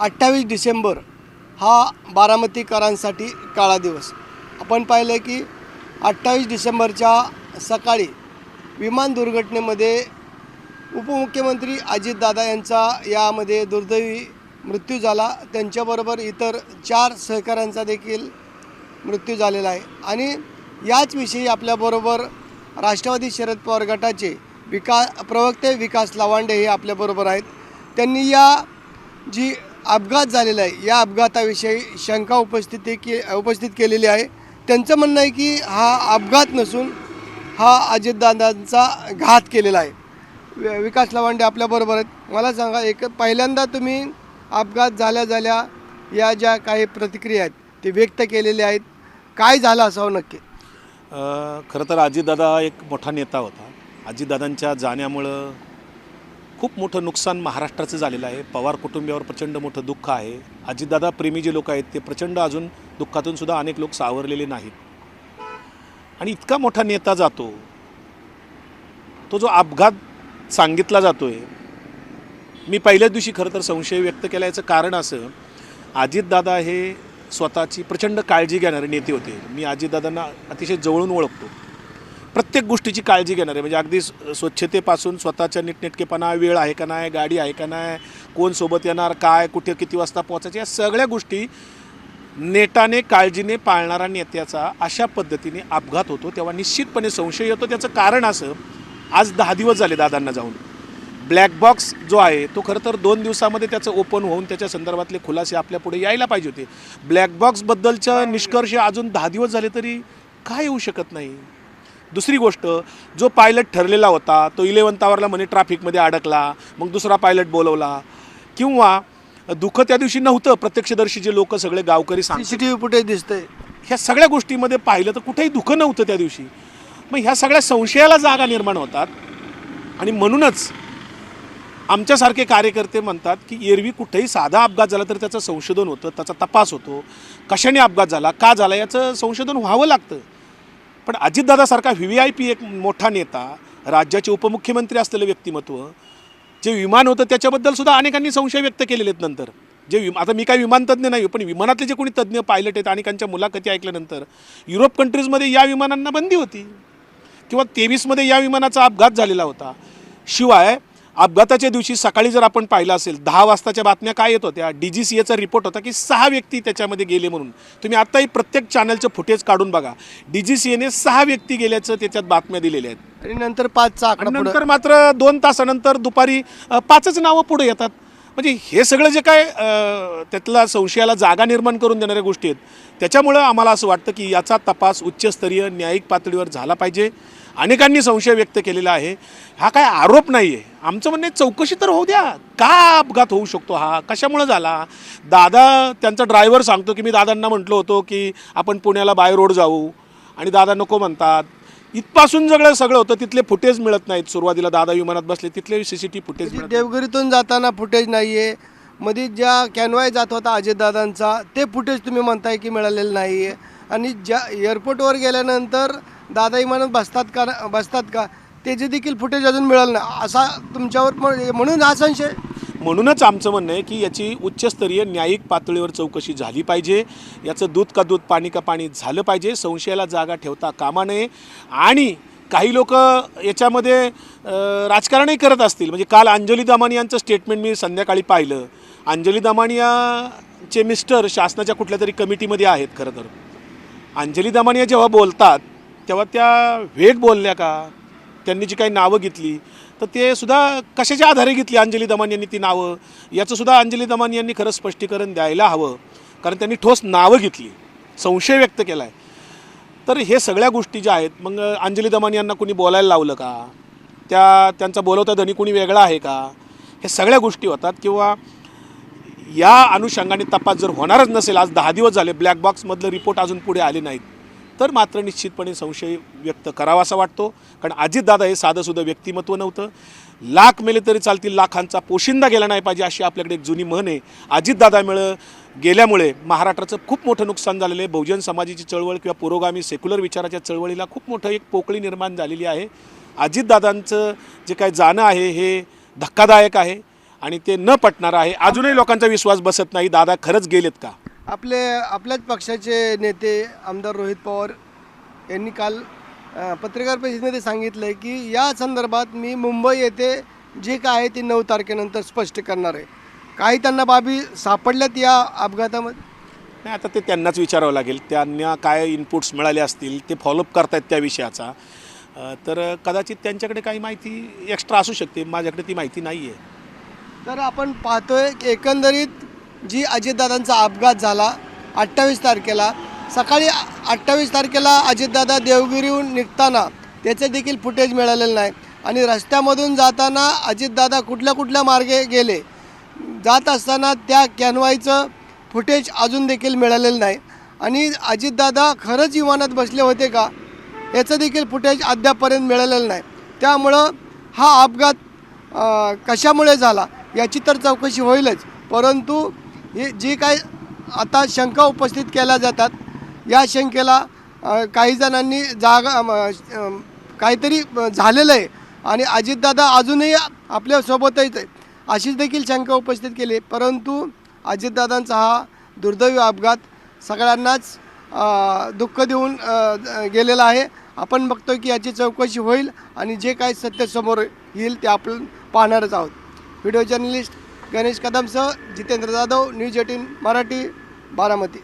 28 डिसेंबर हा बारामतीकरांसाठी काळा दिवस. आपण पाहिलं की 28 डिसेंबरच्या सकाळी विमान दुर्घटनेमध्ये उपमुख्यमंत्री अजितदादा यांचा यामध्ये दुर्दैवी मृत्यू झाला. त्यांच्याबरोबर इतर 4 सहकाऱ्यांचा देखील मृत्यू झालेला आहे. आणि याच विषयी आपल्याबरोबर राष्ट्रवादी शरद पवार गटाचे प्रवक्ते विकास लावांडे हे आपल्याबरोबर आहेत. त्यांनी या जी अपघात झालेला आहे या अपघाताविषयी शंका उपस्थित केलेली आहे. त्यांचं म्हणणं आहे की हा अपघात नसून हा अजितदादांचा घात केलेला आहे. विकास लावांडे आपल्याबरोबर आहेत. मला सांगा, पहिल्यांदा तुम्ही अपघात झाल्या या ज्या काही प्रतिक्रिया आहेत ते व्यक्त केलेल्या आहेत, काय झालं असावं नक्की? खरं तर अजितदादा एक मोठा नेता होता. अजितदादांच्या जाण्यामुळं खूप मोठं नुकसान महाराष्ट्राचं झालेलं आहे. पवार कुटुंबियावर प्रचंड मोठं दुःख आहे. अजितदादा प्रेमी जे लोक आहेत ते प्रचंड अजून दुःखातून सुद्धा अनेक लोक सावरलेले नाहीत. आणि इतका मोठा नेता जातो, तो जो अपघात सांगितला जातोय, मी पहिल्याच दिवशी खरं तर संशय व्यक्त केला. याचं कारण असं, अजितदादा हे स्वतःची प्रचंड काळजी घेणारे नेते होते. मी अजितदादांना अतिशय जवळून ओळखतो. प्रत्येक गोष्टीची काळजी घेणारे, म्हणजे अगदी स्वच्छतेपासून स्वतःच्या नीटनेटकेपणा, वेळ आहे का नाही, गाडी आहे का नाही, कोण सोबत येणार, काय, कुठे, किती वाजता पोहोचायचे, या सगळ्या गोष्टी नेटाने काळजीने पाळणारा नेत्याचा अशा पद्धतीने अपघात होतो तेव्हा निश्चितपणे संशय येतो. त्याचं कारण असं, आज 10 दिवस झाले दादांना जाऊन. ब्लॅक बॉक्स जो आहे तो खरं तर 2 दिवसामध्ये त्याचं ओपन होऊन त्याच्या संदर्भातले खुलासे आपल्या पुढे यायला पाहिजे होते. ब्लॅक बॉक्सबद्दलचा निष्कर्ष अजून 10 दिवस झाले तरी काय येऊ शकत नाही. दुसरी गोष्ट, जो पायलट ठरलेला होता तो 11 आवरला म्हणे ट्रॅफिकमध्ये अडकला, मग दुसरा पायलट बोलवला, किंवा दुःख त्या दिवशी नव्हतं, प्रत्यक्षदर्शी जे लोक सगळे गावकरी सांगतात, CCTV फुटेज दिसतंय, ह्या सगळ्या गोष्टीमध्ये पाहिलं तर कुठेही दुःख नव्हतं त्या दिवशी. मग ह्या सगळ्या संशयाला जागा निर्माण होतात. आणि म्हणूनच आमच्यासारखे कार्यकर्ते म्हणतात की एरवी कुठेही साधा अपघात झाला तर त्याचं संशोधन होतं, त्याचा तपास होतो, कशाने अपघात झाला, का झाला, याचं संशोधन व्हावं लागतं. पण अजितदादासारखा VVIP एक मोठा नेता, राज्याचे उपमुख्यमंत्री असलेलं व्यक्तिमत्व, जे विमान होतं त्याच्याबद्दल सुद्धा अनेकांनी संशय व्यक्त केलेले आहेत. नंतर आता मी काही विमानतज्ञ नाही, पण विमानातले जे कोणी तज्ज्ञ पायलट आहेत अनेकांच्या मुलाखती ऐकल्यानंतर युरोप कंट्रीजमध्ये या विमानांना बंदी होती, किंवा 23मध्ये या विमानाचा अपघात झालेला होता. शिवाय अपघाताच्या दिवशी सकाळी जर आपण पाहिलं असेल 10 वाजताच्या बातम्या काय येत होत्या, DGCAचा रिपोर्ट होता की 6 व्यक्ती त्याच्यामध्ये गेले म्हणून. तुम्ही आत्ताही प्रत्येक चॅनलचं फुटेज काढून बघा, DGCAने 6 व्यक्ती गेल्याचं त्याच्यात बातम्या दिलेल्या आहेत. आणि नंतर 5चा आकडा, नंतर मात्र 2 तासानंतर दुपारी 5च नावं पुढे येतात. म्हणजे हे सगळं जे काय त्यातला संशयाला जागा निर्माण करून देणाऱ्या गोष्टी आहेत, त्याच्यामुळं आम्हाला असं वाटतं की याचा तपास उच्चस्तरीय न्यायिक पातळीवर झाला पाहिजे. अनेकांनी संशय व्यक्त केलेला आहे. हा काय आरोप नाही आहे. आमचं म्हणणं चौकशी तर होऊ द्या, का अपघात होऊ शकतो, हा कशामुळे झाला. दादा, त्यांचा ड्रायव्हर सांगतो की मी दादांना म्हटलं होतो की आपण पुण्याला बाय रोड जाऊ, आणि दादा नको म्हणतात. इथपासून सगळं होतं, तिथले फुटेज मिळत नाहीत. सुरुवातीला दादा विमानात बसले तिथले CCTV फुटेज मिळत. देवगिरीतून जाताना फुटेज नाही आहे. मध्ये ज्या कॅनवाय जात होता अजितदादांचा ते फुटेज तुम्ही म्हणताय की मिळालेलं नाही आहे. आणि ज्या एअरपोर्टवर गेल्यानंतर दादा विमानात बसतात का त्याचे देखील फुटेज अजून मिळालं नाही, असा तुमच्यावर, म्हणून हा संशय. म्हणूनच आमचं म्हणणं आहे की याची उच्चस्तरीय न्यायिक पातळीवर चौकशी झाली पाहिजे. याचं दूध का दूध, पाणी का पाणी झालं पाहिजे. संशयाला जागा ठेवता कामा नये. आणि काही लोक याच्यामध्ये राजकारणही करत असतील. म्हणजे काल अंजली दमानी यांचं स्टेटमेंट मी संध्याकाळी पाहिलं. अंजली दमानियाचे मिस्टर शासनाच्या कुठल्या तरी कमिटीमध्ये आहेत. खरं तर अंजली दमानिया जेव्हा बोलतात तेव्हा त्या वेग बोलल्या का, त्यांनी जी काही नावं घेतली तर ते सुद्धा कशाच्या आधारे घेतली अंजली दमानी यांनी ती नावं, याचं सुद्धा अंजली दमानी यांनी खरं स्पष्टीकरण द्यायला हवं. कारण त्यांनी ठोस नावं घेतली, संशय व्यक्त केला आहे. तर हे सगळ्या गोष्टी ज्या आहेत, मग अंजली दमानी यांना कोणी बोलायला लावलं का, त्यांचा बोलवता धनी कोणी वेगळा आहे का, हे सगळ्या गोष्टी होतात. किंवा या अनुषंगाने तपास जर होणारच नसेल, आज 10 दिवस झाले ब्लॅक बॉक्समधलं रिपोर्ट अजून पुढे आले नाहीत, तर मात्र निश्चितपणे संशय व्यक्त करावा असा वाटतो. कारण अजितदादा हे साधंसुद्धा व्यक्तिमत्व नव्हतं. लाख मेले तरी चालतील, लाखांचा पोशिंदा गेला नाही पाहिजे, अशी आपल्याकडे एक जुनी म्हण आहे. अजितदादा गेल्यामुळे महाराष्ट्राचं खूप मोठं नुकसान झालेलं आहे. बहुजन समाजाची चळवळ किंवा पुरोगामी सेक्युलर विचाराच्या चळवळीला खूप मोठं एक पोकळी निर्माण झालेली आहे. अजितदादांचं जे काय जाणं आहे हे धक्कादायक आहे. आणि ते न पटणारं आहे. अजूनही लोकांचा विश्वास बसत नाही. दादा खरंच गेलेत का? आपल्याच पक्षाचे नेते आमदार रोहित पवार यांनी काल पत्रकार परिषदेमध्ये सांगितलं आहे की या संदर्भात मी मुंबई येथे जे काय आहे ते 9 तारखेनंतर स्पष्ट करणार आहे. काही त्यांना बाबी सापडल्यात या अपघातामध्ये? नाही, आता ते त्यांनाच विचारावं लागेल. त्यांना काय इनपुट्स मिळाले असतील, ते फॉलोअप करतायत त्या विषयाचा. तर कदाचित त्यांच्याकडे काही माहिती एक्स्ट्रा असू शकते. माझ्याकडे ती माहिती नाही आहे. तर आपण पाहतोय की एकंदरीत जी अजितदादांचा अपघात झाला 28 तारखेला सकाळी 28 तारखेला अजितदादा देवगिरीहून निघताना त्याचे देखील फुटेज मिळालेलं नाही आणि रस्त्यामधून जाताना अजितदादा कुठल्या मार्गे गेले जात असताना त्या कॅनवाईचं फुटेज अजून देखील मिळालेलं नाही आणि अजितदादा खरंच विमानात बसले होते का याचं देखील फुटेज अद्यापपर्यंत मिळालेलं नाही. त्यामुळं हा अपघात कशामुळे झाला याची तर चौकशी होईलच, परंतु हे जी काय आता शंका उपस्थित केल्या जातात या शंकेला काही जणांनी काहीतरी झालेलं आहे आणि अजितदादा अजूनही आपल्यासोबतच आहे अशीच देखील शंका उपस्थित केली. परंतु अजितदादांचा हा दुर्दैवी अपघात सगळ्यांनाच दुःख देऊन गेलेला आहे. आपण बघतो की याची चौकशी होईल आणि जे काही सत्य समोर येईल ते आपण पाहणारच आहोत. व्हिडिओ जर्नलिस्ट गणेश कदमसह जितेंद्र जाधव, न्यूज 18 मराठी, बारामती.